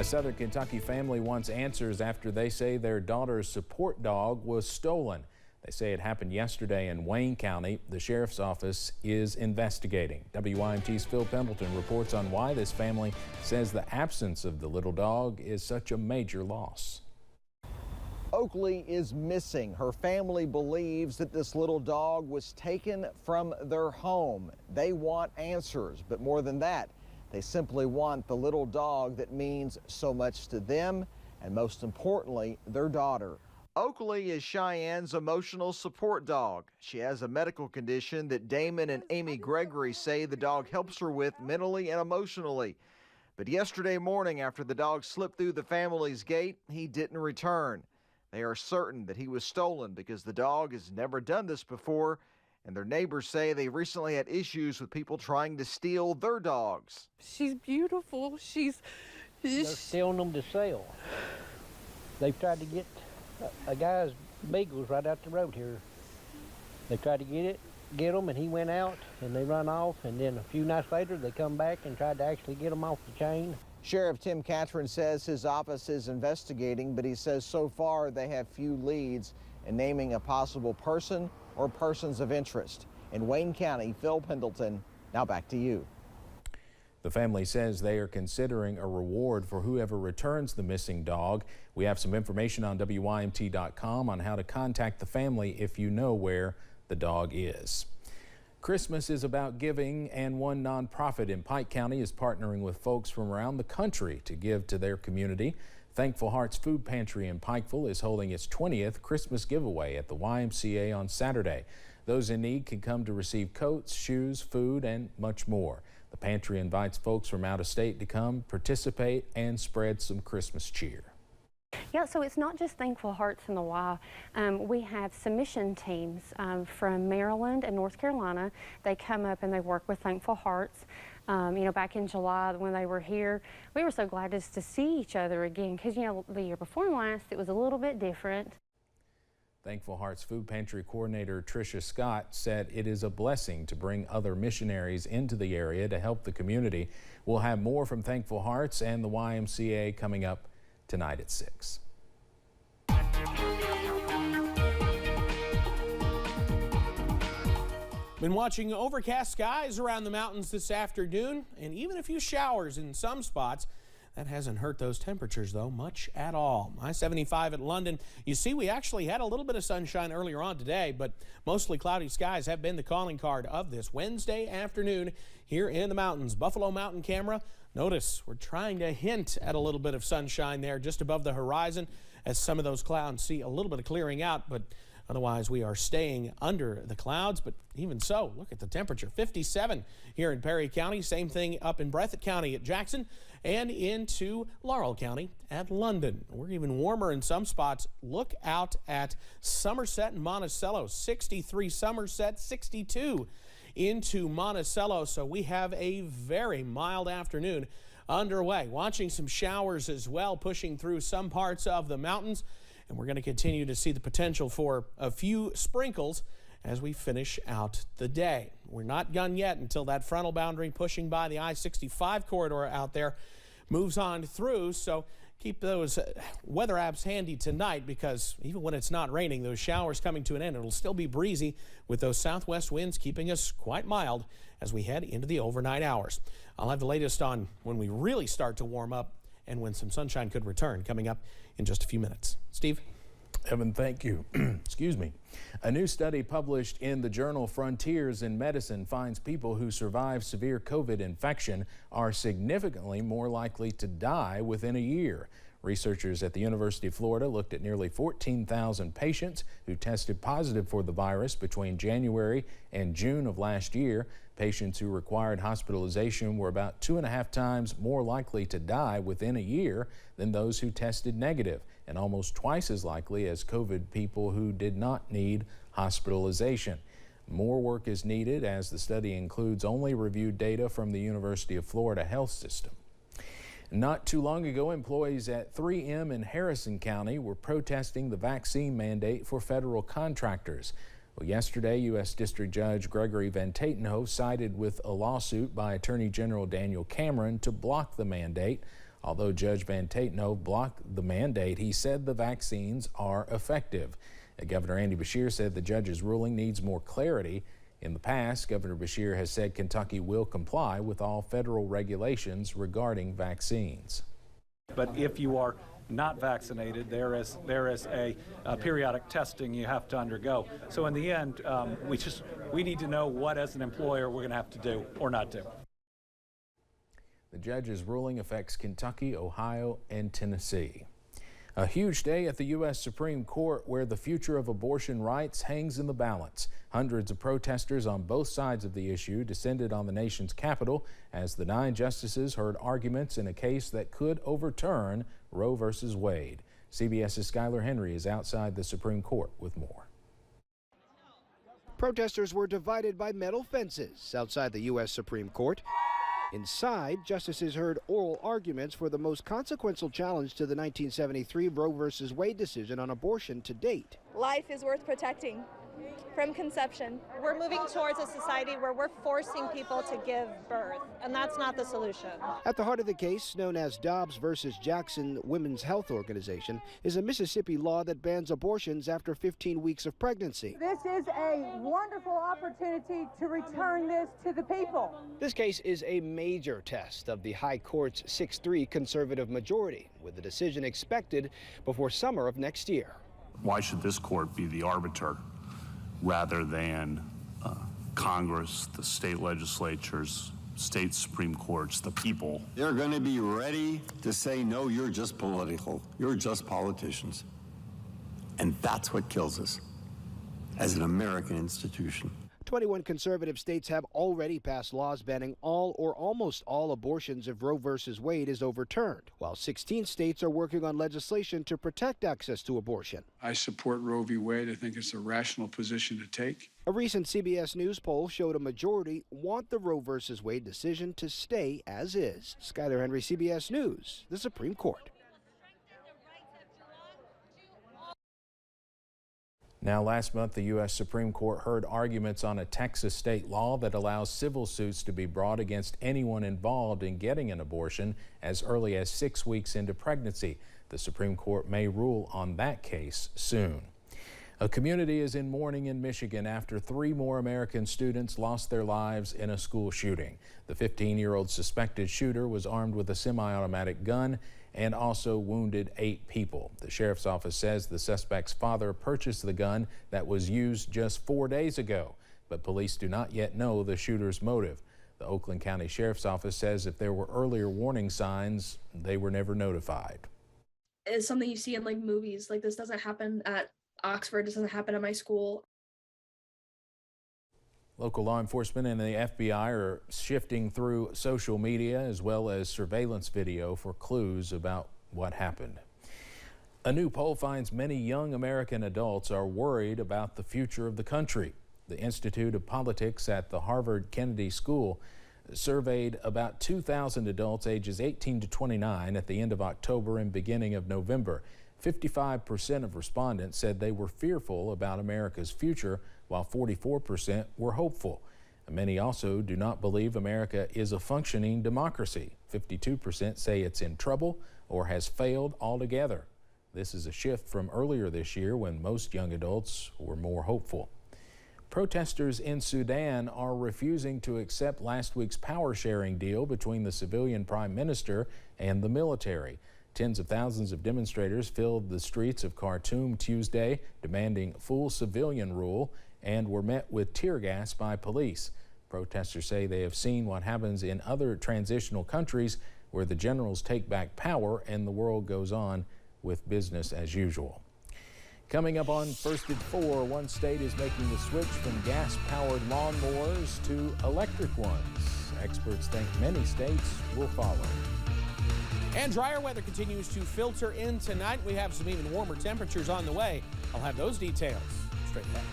A Southern Kentucky family wants answers after they say their daughter's support dog was stolen. They say it happened yesterday in Wayne County. The sheriff's office is investigating. WYMT's Phil Pendleton reports on why this family says the absence of the little dog is such a major loss. Oakley is missing. Her family believes that this little dog was taken from their home. They want answers, but more than that, they simply want the little dog that means so much to them and, most importantly, their daughter. Oakley is Cheyenne's emotional support dog. She has a medical condition that Damon and Amy Gregory say the dog helps her with mentally and emotionally. But yesterday morning, after the dog slipped through the family's gate, he didn't return. They are certain that he was stolen because the dog has never done this before, and their neighbors say they recently had issues with people trying to steal their dogs. She's beautiful. They're stealing them to sell. They've tried to get a guy's beagles right out the road here. They tried to get them, and he went out, and they run off, and then a few nights later they come back and tried to actually get them off the chain. Sheriff Tim Catron says his office is investigating, but he says so far they have few leads in naming a possible person or persons of interest. In Wayne County, Phil Pendleton, now back to you. The family says they are considering a reward for whoever returns the missing dog. We have some information on WYMT.com on how to contact the family if you know where the dog is. Christmas is about giving, and one nonprofit in Pike County is partnering with folks from around the country to give to their community. Thankful Hearts Food Pantry in Pikeville is holding its 20th Christmas giveaway at the YMCA on Saturday. Those in need can come to receive coats, shoes, food, and much more. The pantry invites folks from out of state to come, participate, and spread some Christmas cheer. Yeah, so it's not just Thankful Hearts in the Y. We have submission teams from Maryland and North Carolina. They come up and they work with Thankful Hearts. You know, back in July when they were here, we were so glad just to see each other again because, you know, the year before last, it was a little bit different. Thankful Hearts Food Pantry Coordinator Tricia Scott said it is a blessing to bring other missionaries into the area to help the community. We'll have more from Thankful Hearts and the YMCA coming up tonight at 6. Been watching overcast skies around the mountains this afternoon, and even a few showers in some spots. That hasn't hurt those temperatures, though, much at all. I-75 at London. You see, we actually had a little bit of sunshine earlier on today, but mostly cloudy skies have been the calling card of this Wednesday afternoon here in the mountains. Buffalo Mountain camera. Notice we're trying to hint at a little bit of sunshine there just above the horizon as some of those clouds see a little bit of clearing out, but otherwise we are staying under the clouds. But even so, look at the temperature, 57 here in Perry County. Same thing up in Breathitt County at Jackson and into Laurel County at London. We're even warmer in some spots. Look out at Somerset and Monticello, 63 Somerset, 62 into Monticello. So we have a very mild afternoon underway. Watching some showers as well, pushing through some parts of the mountains. And we're going to continue to see the potential for a few sprinkles as we finish out the day. We're not done yet until that frontal boundary pushing by the I-65 corridor out there moves on through. So keep those weather apps handy tonight, because even when it's not raining, those showers coming to an end, it'll still be breezy with those southwest winds keeping us quite mild as we head into the overnight hours. I'll have the latest on when we really start to warm up and when some sunshine could return coming up in just a few minutes. Steve? Evan, thank you. Excuse me. A new study published in the journal Frontiers in Medicine finds people who survive severe COVID infection are significantly more likely to die within a year. Researchers at the University of Florida looked at nearly 14,000 patients who tested positive for the virus between January and June of last year. Patients who required hospitalization were about 2.5 times more likely to die within a year than those who tested negative, and almost twice as likely as COVID people who did not need hospitalization. More work is needed as the study includes only reviewed data from the University of Florida Health System. Not too long ago, employees at 3M in Harrison County were protesting the vaccine mandate for federal contractors. Well, yesterday, U.S. District Judge Gregory Van Tatenhove sided with a lawsuit by Attorney General Daniel Cameron to block the mandate. Although Judge Van Tatenhove blocked the mandate, he said the vaccines are effective. Governor Andy Beshear said the judge's ruling needs more clarity. In the past, Governor Beshear has said Kentucky will comply with all federal regulations regarding vaccines. But if you are not vaccinated, there is a periodic testing you have to undergo. So in the end, we need to know what, as an employer, we're going to have to do or not do. The judge's ruling affects Kentucky, Ohio, and Tennessee. A huge day at the U.S. Supreme Court where the future of abortion rights hangs in the balance. Hundreds of protesters on both sides of the issue descended on the nation's capital as the 9 justices heard arguments in a case that could overturn Roe v. Wade. CBS's Skylar Henry is outside the Supreme Court with more. Protesters were divided by metal fences outside the U.S. Supreme Court. Inside, justices heard oral arguments for the most consequential challenge to the 1973 Roe v. Wade decision on abortion to date. Life is worth protecting from conception. We're moving towards a society where we're forcing people to give birth, and that's not the solution. At the heart of the case, known as Dobbs versus Jackson Women's Health Organization, is a Mississippi law that bans abortions after 15 weeks of pregnancy. This is a wonderful opportunity to return this to the people. This case is a major test of the High Court's 6-3 conservative majority, with a decision expected before summer of next year. Why should this court be the arbiter rather than Congress, the state legislatures, state Supreme Courts, the people? They're going to be ready to say, no, you're just political. You're just politicians. And that's what kills us as an American institution. 21 conservative states have already passed laws banning all or almost all abortions if Roe v. Wade is overturned, while 16 states are working on legislation to protect access to abortion. I support Roe v. Wade. I think it's a rational position to take. A recent CBS News poll showed a majority want the Roe v. Wade decision to stay as is. Skylar Henry, CBS News, the Supreme Court. Now, last month, the U.S. Supreme Court heard arguments on a Texas state law that allows civil suits to be brought against anyone involved in getting an abortion as early as 6 weeks into pregnancy. The Supreme Court may rule on that case soon. A community is in mourning in Michigan after 3 more American students lost their lives in a school shooting. The 15-year-old suspected shooter was armed with a semi-automatic gun and also wounded 8 people. The sheriff's office says the suspect's father purchased the gun that was used just 4 days ago, but police do not yet know the shooter's motive. The Oakland County Sheriff's Office says if there were earlier warning signs, they were never notified. It's something you see in like movies. Like, this doesn't happen at Oxford, this doesn't happen at my school. Local law enforcement and the FBI are shifting through social media as well as surveillance video for clues about what happened. A new poll finds many young American adults are worried about the future of the country. The Institute of Politics at the Harvard Kennedy School surveyed about 2,000 adults ages 18 to 29 at the end of October and beginning of November. 55% of respondents said they were fearful about America's future, while 44% were hopeful. Many also do not believe America is a functioning democracy. 52% say it's in trouble or has failed altogether. This is a shift from earlier this year when most young adults were more hopeful. Protesters in Sudan are refusing to accept last week's power-sharing deal between the civilian prime minister and the military. Tens of thousands of demonstrators filled the streets of Khartoum Tuesday, demanding full civilian rule, and were met with tear gas by police. Protesters say they have seen what happens in other transitional countries where the generals take back power and the world goes on with business as usual. Coming up on First at 4, one state is making the switch from gas-powered lawnmowers to electric ones. Experts think many states will follow. And drier weather continues to filter in tonight. We have some even warmer temperatures on the way. I'll have those details straight ahead.